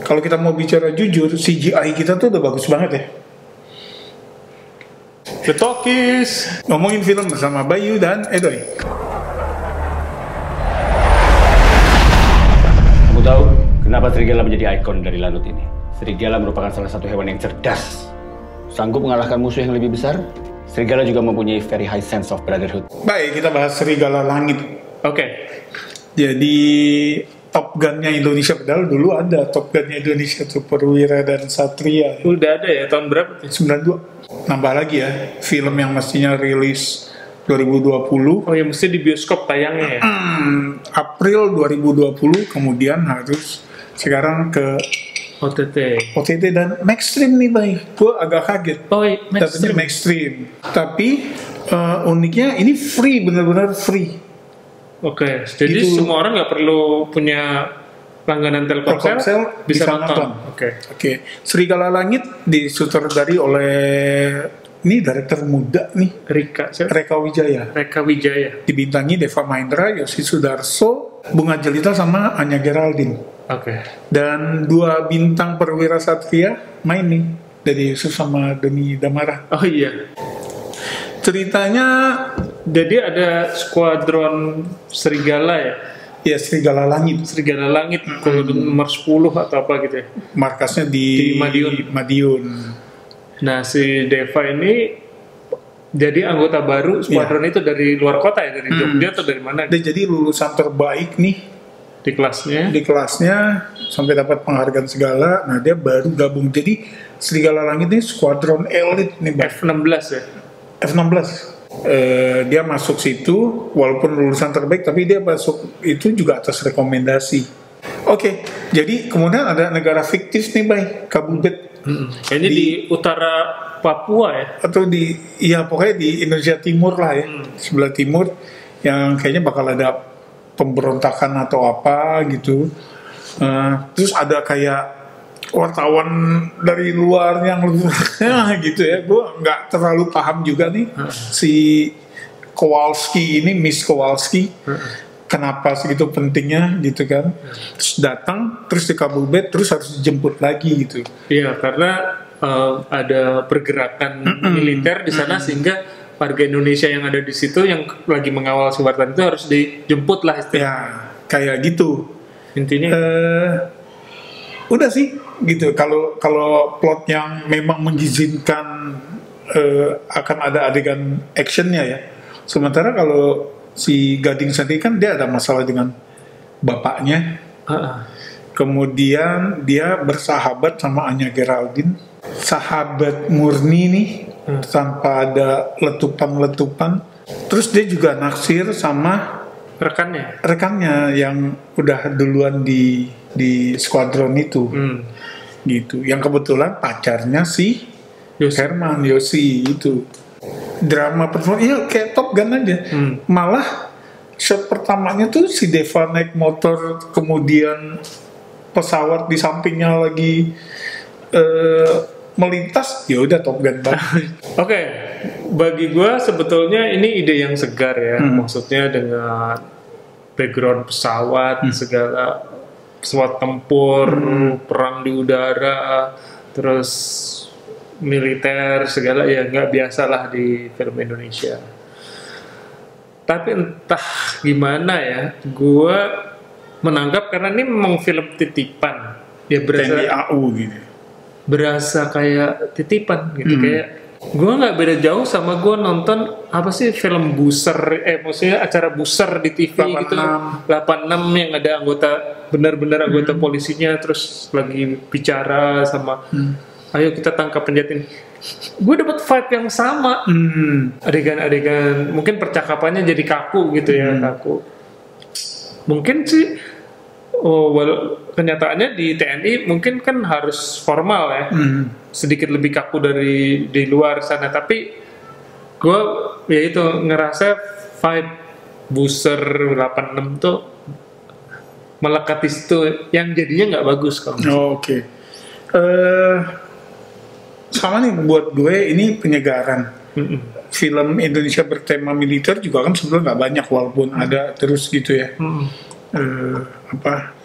kalau kita mau bicara jujur, CGI kita tuh udah bagus banget ya. The Talkies. Ngomongin film bersama Bayu dan Edoy. Kamu tahu kenapa serigala menjadi ikon dari lanut ini? Serigala merupakan salah satu hewan yang cerdas, sanggup mengalahkan musuh yang lebih besar. Serigala juga mempunyai very high sense of brotherhood. Baik, kita bahas serigala langit. Oke. Jadi Top Gun-nya Indonesia, padahal dulu ada Top Gun-nya Indonesia tuh, Perwira dan Satria. Udah ada ya, tahun berapa? 92. Nambah lagi ya, film yang mestinya rilis 2020. Oh ya, mesti di bioskop tayangnya ya? April 2020, kemudian harus sekarang ke OTT dan Maxstream nih, Bay. Gue agak kaget. Oh iya, Dapetnya Maxstream. Tapi uniknya ini free, benar-benar free. Oke, jadi Gitu. semua orang nggak perlu punya langganan Telkomsel bisa nonton. Oke. Serigala Langit disutradari oleh ini direktur muda nih, Reka Wijaya. Reka Wijaya. Dibintangi Deva Mahendra, Yosi Sudarso, Bunga Jelita sama Anya Geraldine. Oke. Dan 2 bintang Perwira Satria main nih, dari Yusuf sama Doni Damara. Oh iya. Ceritanya Jadi ada skuadron serigala ya? ya Serigala Langit. Serigala Langit, kalau nomor 10 atau apa gitu ya? Markasnya di Madiun. Nah, si Deva ini jadi anggota baru skuadron itu dari luar kota ya? Dari Jogja atau dari mana? Dia jadi lulusan terbaik nih Di kelasnya? di kelasnya sampai dapat penghargaan segala. Nah, dia baru gabung. Jadi Serigala Langit ini skuadron elit nih, Bang. F16 ya? F16. Dia masuk situ walaupun lulusan terbaik, tapi dia masuk itu juga atas rekomendasi. Oke, jadi kemudian ada negara fiktif nih, Bay, Kabubet. Kayaknya di utara Papua ya? Atau pokoknya di Indonesia Timur lah ya, sebelah timur, yang kayaknya bakal ada pemberontakan atau apa gitu. Terus ada kayak wartawan dari luar yang gitu ya, gue nggak terlalu paham juga nih si Kowalski ini, Miss Kowalski, kenapa segitu pentingnya gitu kan. Terus datang, terus di Kabubet, terus harus dijemput lagi gitu. Iya, karena ada pergerakan militer di sana sehingga warga Indonesia yang ada di situ yang lagi mengawal si wartawan itu harus dijemput lah istilahnya. Ya, kayak gitu. Intinya Udah sih gitu. Kalau plot yang memang mengizinkan akan ada adegan actionnya ya. Sementara kalau si Gading sendiri kan dia ada masalah dengan bapaknya. Kemudian dia bersahabat sama Anya Geraldine, sahabat murni nih, tanpa ada letupan-letupan. Terus dia juga naksir sama rekannya yang udah duluan di skuadron itu, gitu. Yang kebetulan pacarnya si Herman Yosi itu. Drama performa, iya kayak Top Gun aja. Malah shot pertamanya tuh si Deva naik motor, kemudian pesawat di sampingnya lagi melintas, ya udah Top Gun banget. Oke, bagi gue sebetulnya ini ide yang segar ya, maksudnya dengan background pesawat, segala pesawat tempur, perang di udara, terus militer, segala ya nggak biasa lah di film Indonesia. Tapi entah gimana ya, gue menanggap karena ini memang film titipan, ya TNI AU gitu. Berasa kayak titipan gitu, kayak gue nggak beda jauh sama gue nonton apa sih film Buser, maksudnya acara Buser di TV 86. gitu, 86 yang ada anggota benar-benar anggota polisinya terus lagi bicara sama ayo kita tangkap penjahat ini. Gue dapat vibe yang sama, adegan-adegan mungkin percakapannya jadi kaku gitu ya, kaku mungkin sih. Kenyataannya di TNI mungkin kan harus formal ya, sedikit lebih kaku dari di luar sana. Tapi gue ya itu ngerasa vibe Buser 86 tuh melekat di situ, yang jadinya nggak bagus kalau. Oke. Sama nih buat gue ini penyegaran. Film Indonesia bertema militer juga kan sebenarnya nggak banyak, walaupun ada terus gitu ya.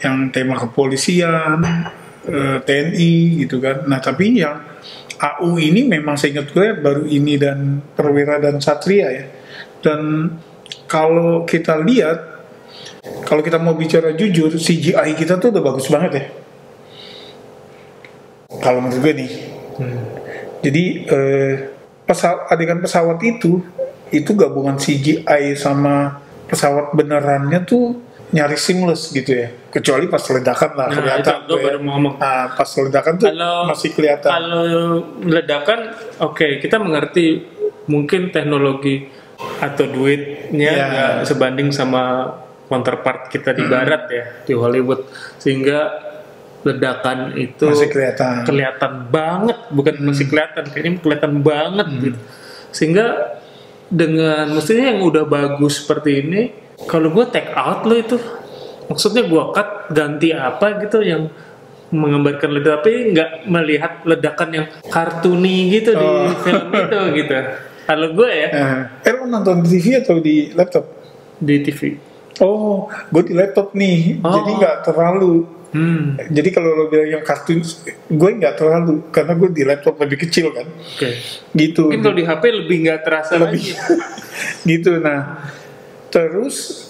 Yang tema kepolisian, TNI gitu kan. Nah tapi yang AU ini memang seingat gue baru ini dan Perwira dan Satria ya. Dan kalau kita lihat, kalau kita mau bicara jujur, CGI kita tuh udah bagus banget ya. Kalau menurut gue nih. Jadi adegan pesawat itu gabungan CGI sama pesawat benerannya tuh nyaris seamless gitu ya. Kecuali pas ledakan lah kelihatan. Itu gue baru mau ngomong. Nah, pas ledakan tuh masih kelihatan. Kalau ledakan, oke, kita mengerti mungkin teknologi atau duitnya nggak sebanding sama counterpart kita di barat ya, di Hollywood, sehingga ledakan itu masih kelihatan banget, bukan masih kayaknya kelihatan banget gitu. Sehingga dengan mestinya yang udah bagus seperti ini, kalau gue take out lo itu, maksudnya gue cut ganti apa gitu yang menggambarkan ledakan, tapi nggak melihat ledakan yang kartuni gitu di film itu gitu. Kalau gue ya, lo nonton di TV atau di laptop? Di TV. Oh, gue di laptop nih, jadi nggak terlalu. Jadi kalau lo bilang yang kartun, gue nggak terlalu, karena gue di laptop lebih kecil kan. Gitu. Mungkin kalau di HP lebih nggak terasa lagi. Gitu. Nah, terus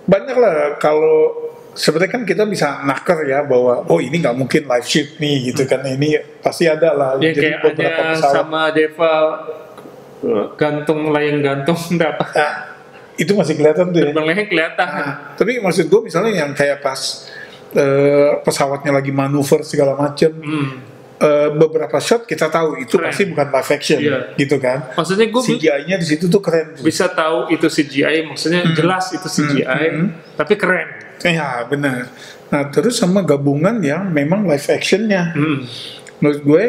banyak lah kalau sebenarnya kan kita bisa naker ya bahwa ini nggak mungkin live shoot nih gitu kan, ini pasti ada lah. Ya, jadi kayak beberapa pesawat sama Deva layang gantung dapat. Nah, itu masih kelihatan tuh ya. Terbangnya kelihatan. Nah, tapi maksud gue misalnya yang kayak pas pesawatnya lagi manuver segala macam, beberapa shot kita tahu itu keren. Pasti bukan live action, gitu kan? Maksudnya gue CGI-nya di situ tuh keren. Bisa tahu itu CGI, maksudnya jelas itu CGI, tapi keren. Ya benar. Nah terus sama gabungan yang memang live actionnya. Menurut gue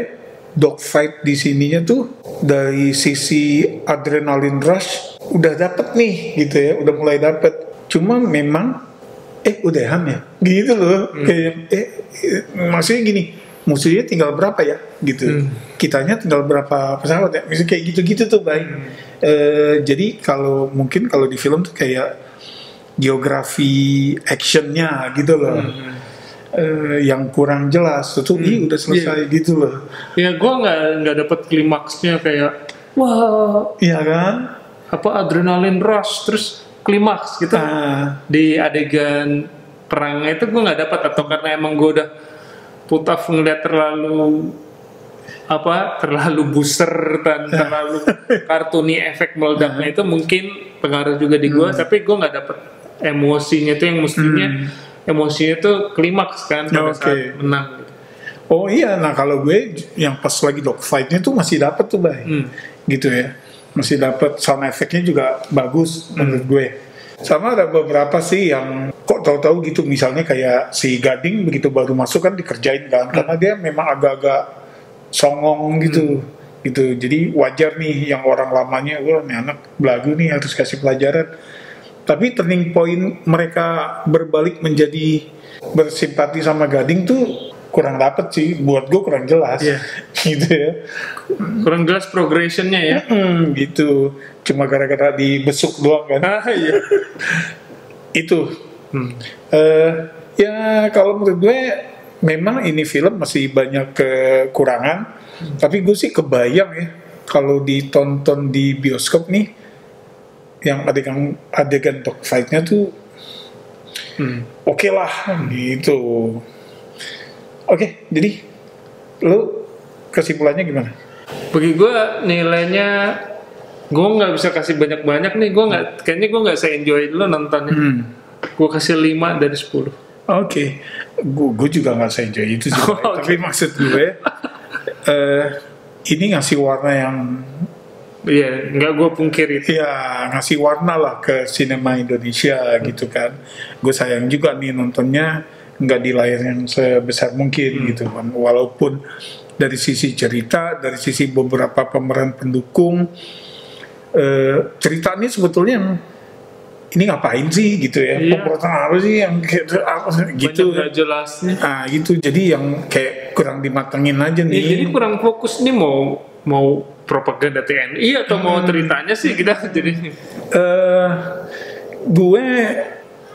dogfight di sininya tuh dari sisi adrenaline rush udah dapet nih, gitu ya, udah mulai dapet. Cuma memang udahan ya, gitu loh. Kayak maksudnya gini, musuhnya tinggal berapa ya, gitu. Kitanya tinggal berapa pesawat ya, misalnya kayak gitu-gitu tuh baik. Jadi kalau mungkin kalau di film tuh kayak geografi actionnya gitu loh, yang kurang jelas. Tuh udah selesai gitu loh. Ya gue nggak dapet klimaksnya kayak wah, iya kan? Apa adrenalin rush terus klimaks gitu di adegan perangnya itu gue nggak dapat, atau karena emang gue udah putaf ngeliat terlalu booster dan terlalu kartuni efek meledaknya itu mungkin pengaruh juga di gue, tapi gue nggak dapet emosinya itu yang mestinya emosinya itu klimaks kan pada saat menang gitu. Oh iya, nah kalau gue yang pas lagi dogfight-nya tuh masih dapet tuh gitu ya, masih dapat sound efeknya juga bagus menurut gue. Sama ada beberapa sih yang kok tahu-tahu gitu, misalnya kayak si Gading begitu baru masuk kan dikerjain kan, karena dia memang agak-agak songong gitu. Jadi wajar nih yang orang lamanya, nih anak belagu nih harus kasih pelajaran. Tapi turning point mereka berbalik menjadi bersimpati sama Gading tuh kurang dapet sih, buat gue kurang jelas, gitu ya. Kurang jelas progressionnya ya. Gitu, cuma gara-gara dibesuk doang kan. Itu. Ya kalau menurut gue memang ini film masih banyak kekurangan, tapi gue sih kebayang ya kalau ditonton di bioskop nih, yang adegan dogfight-nya tuh oke lah gitu. Oke, jadi lu kesimpulannya gimana? Bagi gue nilainya, gue nggak bisa kasih banyak-banyak nih. Kayaknya gue nggak se-enjoy lo nontonnya. Gue kasih 5 dari 10. Oke. Gue juga nggak se-enjoy itu sih. Tapi maksud gue, ini ngasih warna yang... Iya, nggak gue pungkiri. Iya, ngasih warna lah ke sinema Indonesia gitu kan. Gue sayang juga nih nontonnya nggak di layar yang sebesar mungkin gitu kan, walaupun dari sisi cerita, dari sisi beberapa pemeran pendukung, cerita ini sebetulnya ini ngapain sih gitu ya, pemberontakan apa sih yang gitu nggak jelasnya. Nah gitu, jadi yang kayak kurang dimatengin aja nih. Jadi kurang fokus nih, mau propaganda TNI atau mau ceritanya sih kita jadi. Gue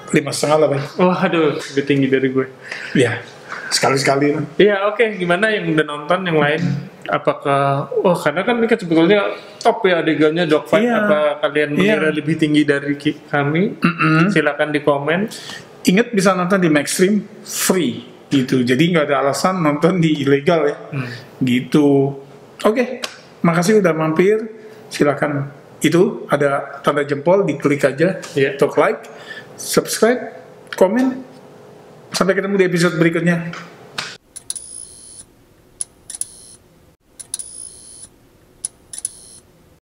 5,5 lah, Bang. Waduh, lebih tinggi dari gue. Ya, sekali-sekali lah. Iya, oke. Gimana yang udah nonton yang lain? Apakah karena kan ini kan sebetulnya top ya adegannya dogfight. Iya. Apa kalian mengira lebih tinggi dari kami? Silakan di komen. Ingat bisa nonton di Maxstream free gitu. Jadi nggak ada alasan nonton di ilegal ya. Gitu. Oke. Makasih udah mampir. Silakan. Itu ada tanda jempol, diklik aja. Like, subscribe, komen. Sampai ketemu di episode berikutnya.